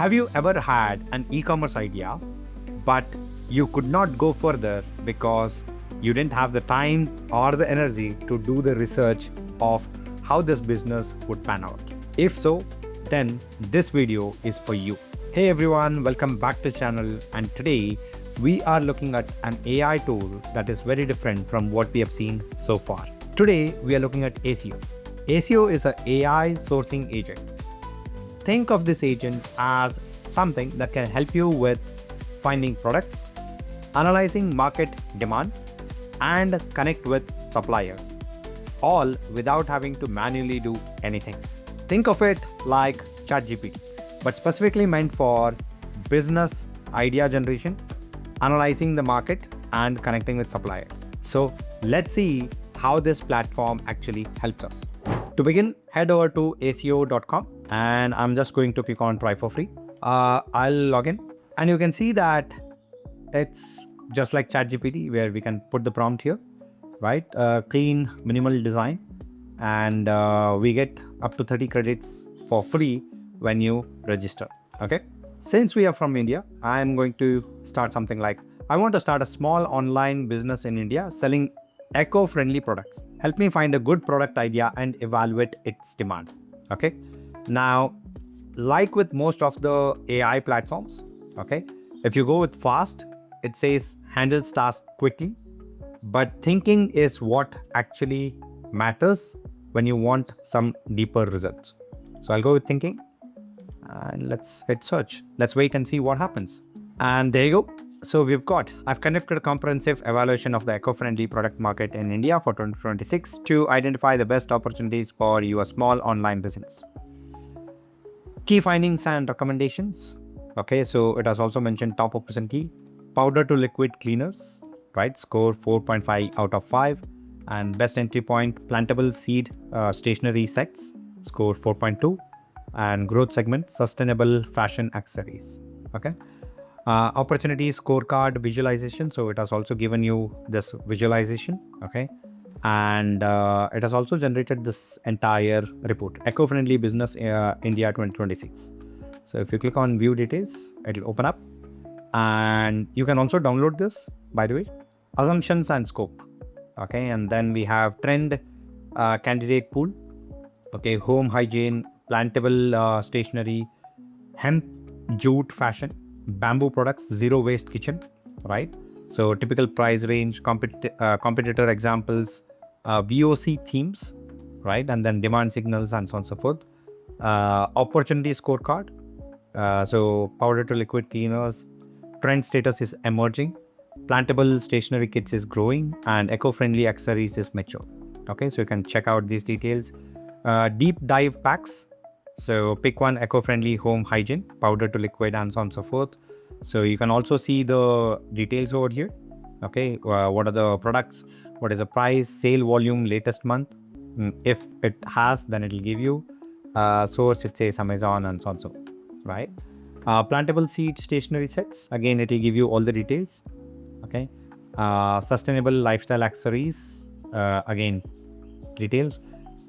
Have you ever had an e-commerce idea, but you could not go further because you didn't have the time or the energy to do the research of how this business would pan out? If so, then this video is for you. Hey everyone, welcome back to the channel, and today we are looking at an AI tool that is very different from what we have seen so far. Today we are looking at Accio. Accio is an AI sourcing agent. Think of this agent as something that can help you with finding products, analyzing market demand, and connect with suppliers, all without having to manually do anything. Think of it like ChatGPT, but specifically meant for business idea generation, analyzing the market, and connecting with suppliers. So let's see how this platform actually helps us. To begin, head over to accio.com and I'm just going to click on try for free. I'll log in and you can see that it's just like ChatGPT where we can put the prompt here, right? Clean, minimal design, and we get up to 30 credits for free when you register. Okay. Since we are from India, I'm going to start something like, I want to start a small online business in India selling eco-friendly products. Help me find a good product idea and evaluate its demand. Okay. Now, like with most of the AI platforms, okay, if you go with fast, it says handles tasks quickly, but thinking is what actually matters when you want some deeper results. So I'll go with thinking and let's hit search. Let's wait and see what happens. And there you go. So I've conducted a comprehensive evaluation of the eco-friendly product market in India for 2026 to identify the best opportunities for your small online business. Key findings and recommendations. Okay, so it has also mentioned top opportunity, powder to liquid cleaners, right? Score 4.5 out of 5. And best entry point, plantable seed stationery sets, score 4.2. And growth segment, sustainable fashion accessories. Okay. Opportunity scorecard visualization. So it has also given you this visualization. Okay. And it has also generated this entire report, Eco-Friendly Business India 2026. So if you click on view details, it will open up and you can also download this, by the way. Assumptions and scope. Okay. And then we have trend candidate pool. Okay. Home hygiene, plantable stationery, hemp jute fashion, bamboo products, zero waste kitchen, right? So typical price range, competitor examples, VOC themes, right? And then demand signals and so on and so forth. Opportunity scorecard. So powder to liquid cleaners, trend status is emerging, plantable stationery kits is growing, and eco-friendly accessories is mature. Okay, so you can check out these details. Deep dive packs. So pick one eco-friendly home hygiene, powder to liquid, and so on and so forth. So you can also see the details over here. Okay, what are the products? What is the price, sale volume, latest month? If it has, then it will give you. Source, it says Amazon and so on and so forth, right? Plantable seed stationery sets. Again, it will give you all the details. Okay. Sustainable lifestyle accessories. Again, details.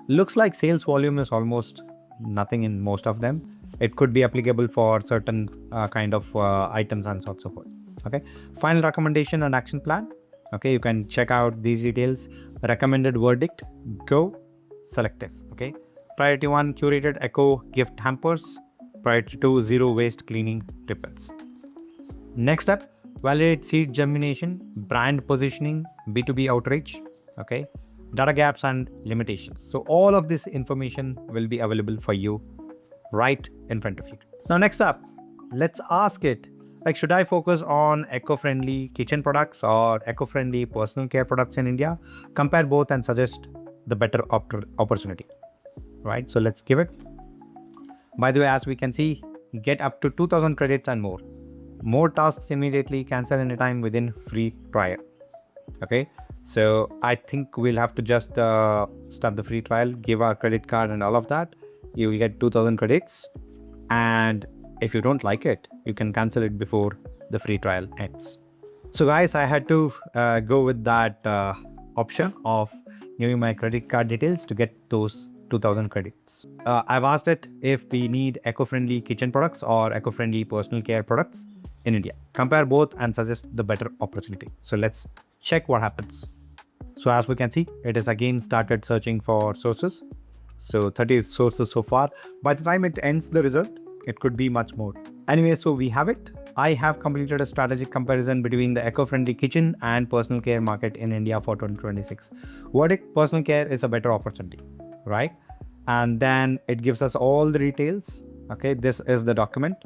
Looks like sales volume is almost nothing in most of them. It could be applicable for certain kind of items and so on and so forth. Okay. Final recommendation and action plan. Okay. You can check out these details. Recommended verdict. Go. Select this. Okay. Priority 1, curated eco gift hampers. Priority 2, zero waste cleaning ripples. Next up, validate seed germination, brand positioning, B2B outreach. Okay. Data gaps and limitations. So all of this information will be available for you right in front of you. Now, next up, let's ask it, like, should I focus on eco-friendly kitchen products or eco-friendly personal care products in India? Compare both and suggest the better opportunity, right? So let's give it. By the way, as we can see, get up to 2000 credits and more. More tasks immediately, cancel anytime within free trial. Okay. So I think we'll have to just start the free trial, give our credit card and all of that. You will get 2000 credits. And if you don't like it, you can cancel it before the free trial ends. So guys, I had to go with that option of giving my credit card details to get those 2,000 credits. I've asked it if we need eco-friendly kitchen products or eco-friendly personal care products in India. Compare both and suggest the better opportunity. So let's check what happens. So as we can see, it has again started searching for sources. So 30 sources so far. By the time it ends the result, it could be much more. Anyway, so we have it. I have completed a strategic comparison between the eco-friendly kitchen and personal care market in India for 2026. Verdict: personal care is a better opportunity, right? And then it gives us all the details. Okay, this is the document.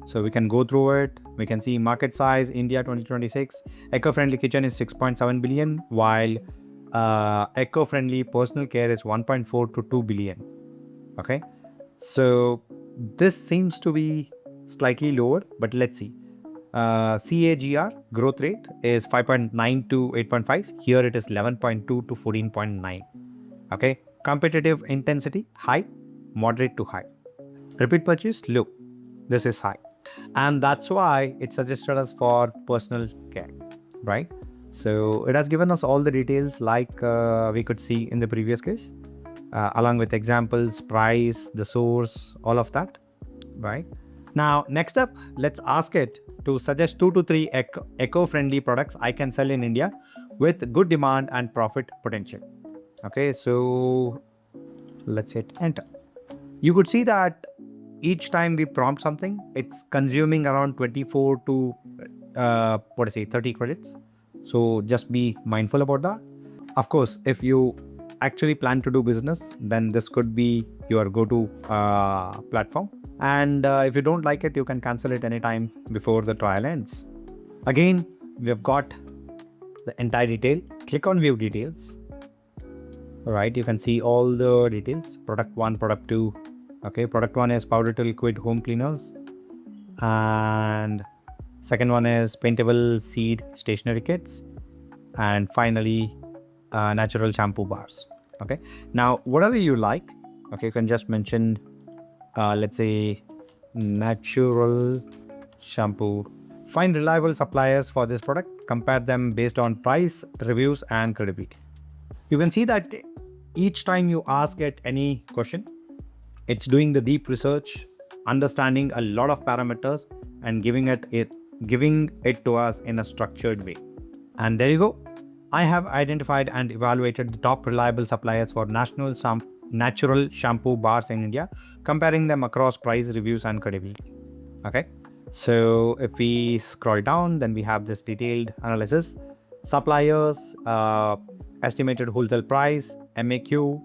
So we can go through it. We can see market size, India 2026. Eco-friendly kitchen is 6.7 billion, while eco-friendly personal care is 1.4 to 2 billion. Okay, so this seems to be slightly lower, but let's see. CAGR growth rate is 5.9 to 8.5. Here it is 11.2 to 14.9. Okay, competitive intensity high, moderate to high. Repeat purchase low. This is high, and that's why it suggested us for personal care, right? So it has given us all the details like we could see in the previous case, along with examples, price, the source, all of that, right? Now, next up, let's ask it to suggest 2 to 3 eco-friendly products I can sell in India with good demand and profit potential. Okay, so let's hit enter. You could see that each time we prompt something, it's consuming around 24 to 30 credits. So just be mindful about that. Of course, if you actually plan to do business, then this could be your go-to platform. And if you don't like it, you can cancel it anytime before the trial ends. Again, we have got the entire detail. Click on view details. All right, you can see all the details. Product 1, product 2. Okay, product 1 is powder to liquid home cleaners. And second one is paintable seed stationery kits. And finally, natural shampoo bars. Okay, now whatever you like, okay, you can just mention let's say natural shampoo. Find reliable suppliers for this product, compare them based on price, reviews and credibility. You can see that each time you ask it any question, it's doing the deep research, understanding a lot of parameters and giving it to us in a structured way. And there you go. I have identified and evaluated the top reliable suppliers for natural shampoo bars in India, comparing them across price, reviews and credibility. Okay, so if we scroll down, then we have this detailed analysis. Suppliers, estimated wholesale price, MAQ,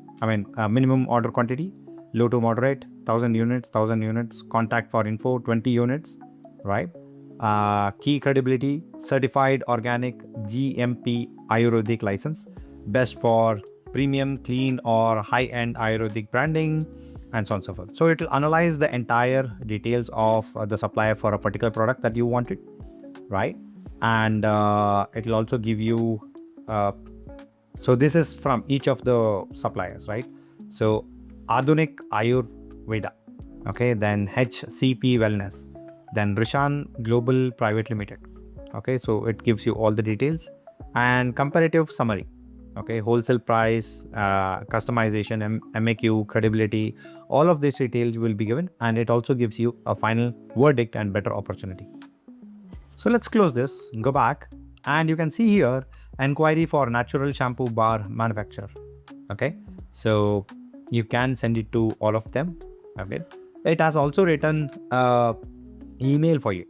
minimum order quantity, low to moderate, 1,000 units, contact for info, 20 units, right? Key credibility, certified organic GMP Ayurvedic license, best for premium, clean or high-end Ayurvedic branding, and so on and so forth. So it will analyze the entire details of the supplier for a particular product that you wanted, right? And it will also give you, so this is from each of the suppliers, right? So Adunik Ayurveda, okay, then HCP Wellness, then Rishan Global Private Limited. Okay, so it gives you all the details and comparative summary. Okay, wholesale price, customization, MAQ, credibility, all of these details will be given, and it also gives you a final verdict and better opportunity. So let's close this, go back, and you can see here inquiry for natural shampoo bar manufacturer. Okay, so you can send it to all of them. Okay, it has also written email for you.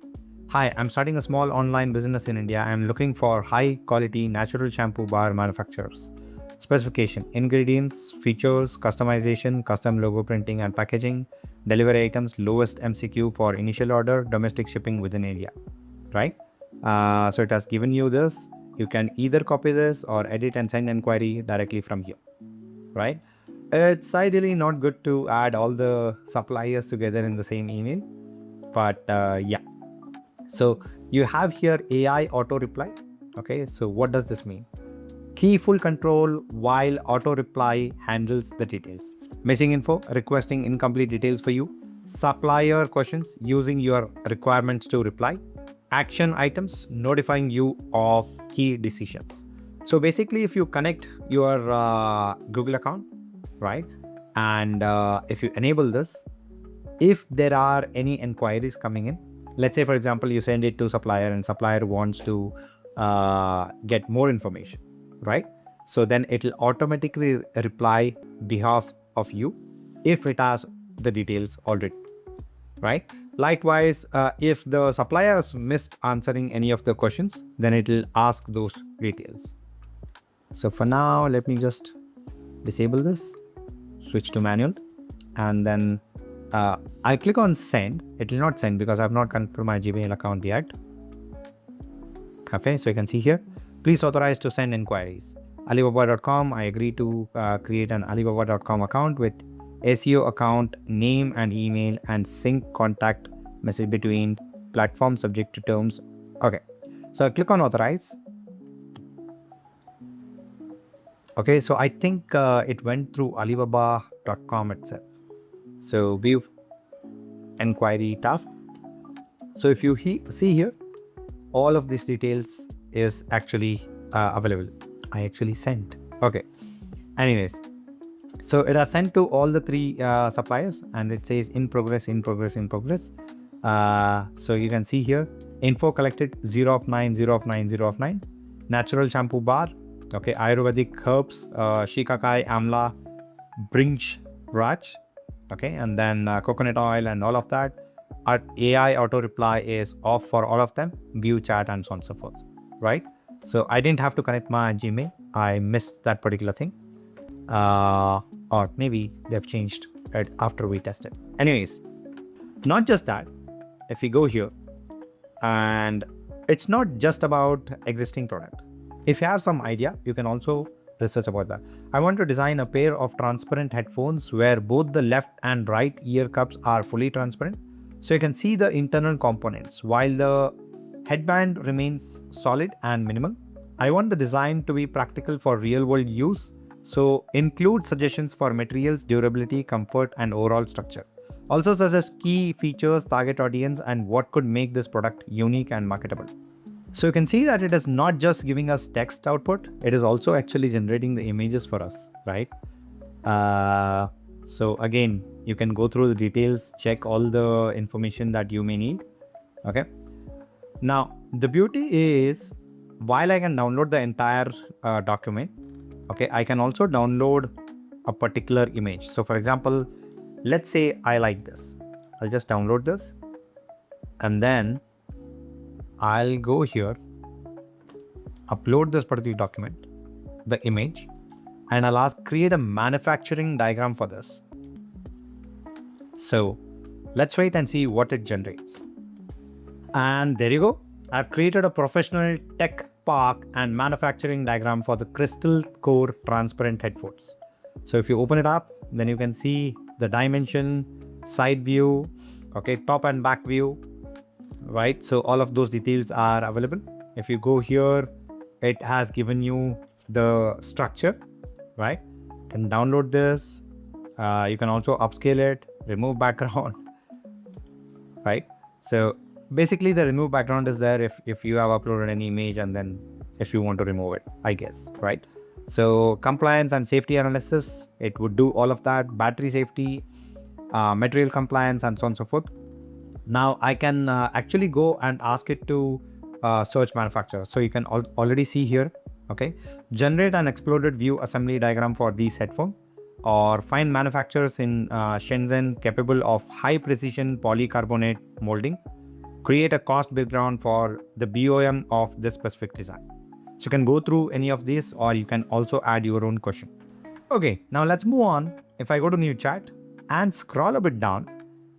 Hi, I'm starting a small online business in India. I'm looking for high quality natural shampoo bar manufacturers. Specification: ingredients, features, customization, custom logo printing and packaging, delivery items, lowest MCQ for initial order, domestic shipping within India, right? So it has given you this. You can either copy this or edit and send inquiry directly from here, right? It's ideally not good to add all the suppliers together in the same email, but yeah. So you have here AI auto reply. Okay, so what does this mean? Key full control while auto reply handles the details. Missing info, requesting incomplete details for you. Supplier questions, using your requirements to reply. Action items, notifying you of key decisions. So basically, if you connect your Google account, right, And if you enable this, if there are any inquiries coming in, let's say for example you send it to supplier and supplier wants to get more information, right? So then it will automatically reply behalf of you if it has the details already, right? Likewise, if the supplier has missed answering any of the questions, then it will ask those details. So for now, let me just disable this, switch to manual, and then I click on send. It will not send because I've not confirmed my Gmail account yet. Okay, so you can see here, please authorize to send inquiries. Alibaba.com, I agree to create an Alibaba.com account with SEO account, name and email, and sync contact message between platforms subject to terms. Okay, so I click on authorize. Okay, so I think it went through Alibaba.com itself. So view inquiry task. So if you see here, all of these details is actually available. I actually sent. Okay. Anyways, so it has sent to all the three suppliers, and it says in progress, in progress, in progress. So you can see here, info collected 0 of 9, 0 of 9, 0 of 9. Natural shampoo bar. Okay. Ayurvedic herbs, shikakai, amla, brinch, raj. Okay. And then coconut oil and all of that. Our AI auto reply is off for all of them, view chat and so on and so forth, right? So I didn't have to connect my Gmail. I missed that particular thing. Or maybe they've changed it after we tested. Anyways, not just that, if we go here, and it's not just about existing product. If you have some idea, you can also research about that. I want to design a pair of transparent headphones where both the left and right ear cups are fully transparent. So you can see the internal components while the headband remains solid and minimal. I want the design to be practical for real world use. So include suggestions for materials, durability, comfort, and overall structure. Also suggest key features, target audience, and what could make this product unique and marketable. So you can see that it is not just giving us text output, it is also actually generating the images for us, right? So again, you can go through the details, check all the information that you may need. Okay. Now, the beauty is, while I can download the entire document, okay, I can also download a particular image. So for example, let's say I like this. I'll just download this and then I'll go here, upload this particular document, the image, and I'll ask create a manufacturing diagram for this. So let's wait and see what it generates. And there you go. I've created a professional tech park and manufacturing diagram for the crystal core transparent headphones. So if you open it up, then you can see the dimension, side view, okay, top and back view, right? So all of those details are available. If you go here, it has given you the structure, right? You can download this. You can also upscale it, remove background, right? So basically the remove background is there if you have uploaded any image and then if you want to remove it, I guess, right? So compliance and safety analysis, it would do all of that, battery safety, material compliance, and so on and so forth. Now I can actually go and ask it to search manufacturer. So you can already see here, okay, generate an exploded view assembly diagram for these headphones, or find manufacturers in Shenzhen capable of high precision polycarbonate molding, create a cost background for the BOM of this specific design. So you can go through any of these, or you can also add your own question. Okay, now let's move on. If I go to new chat and scroll a bit down,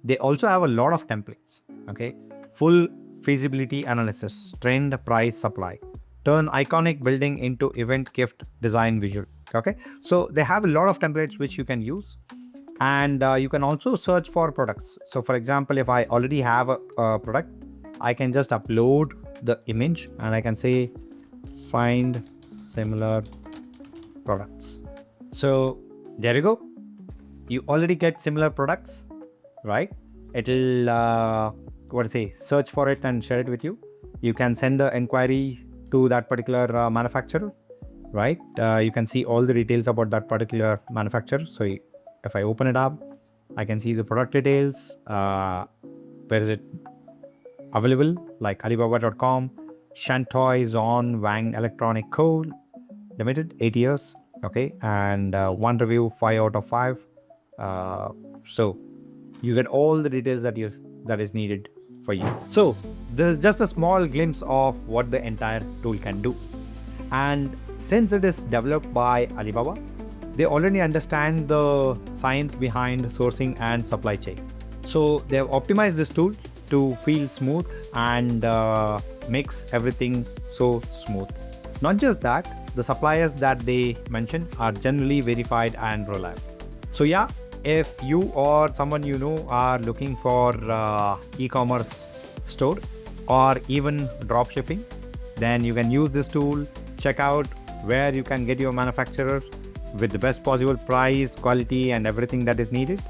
they also have a lot of templates. Okay, full feasibility analysis, trend, price, supply, turn iconic building into event gift design visual. Okay, so they have a lot of templates which you can use, and you can also search for products. So for example, if I already have a product, I can just upload the image and I can say find similar products. So there you go. You already get similar products, right? It'll search for it and share it with you. You can send the inquiry to that particular manufacturer, right? You can see all the details about that particular manufacturer. So if I open it up, I can see the product details. Where is it available? Like Alibaba.com, Shantoy Zon Wang Electronic Co. Limited, 8 years. Okay, and one review, 5 out of 5. So you get all the details that is needed for you. So this is just a small glimpse of what the entire tool can do. And since it is developed by Alibaba, they already understand the science behind sourcing and supply chain. So they have optimized this tool to feel smooth and makes everything so smooth. Not just that, the suppliers that they mention are generally verified and reliable. So yeah, if you or someone you know are looking for e-commerce store or even drop shipping, then you can use this tool. Check out where you can get your manufacturer with the best possible price, quality, and everything that is needed.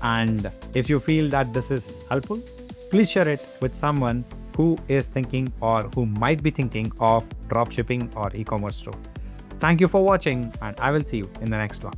And if you feel that this is helpful, please share it with someone who is thinking or who might be thinking of drop shipping or e-commerce store. Thank you for watching, and I will see you in the next one.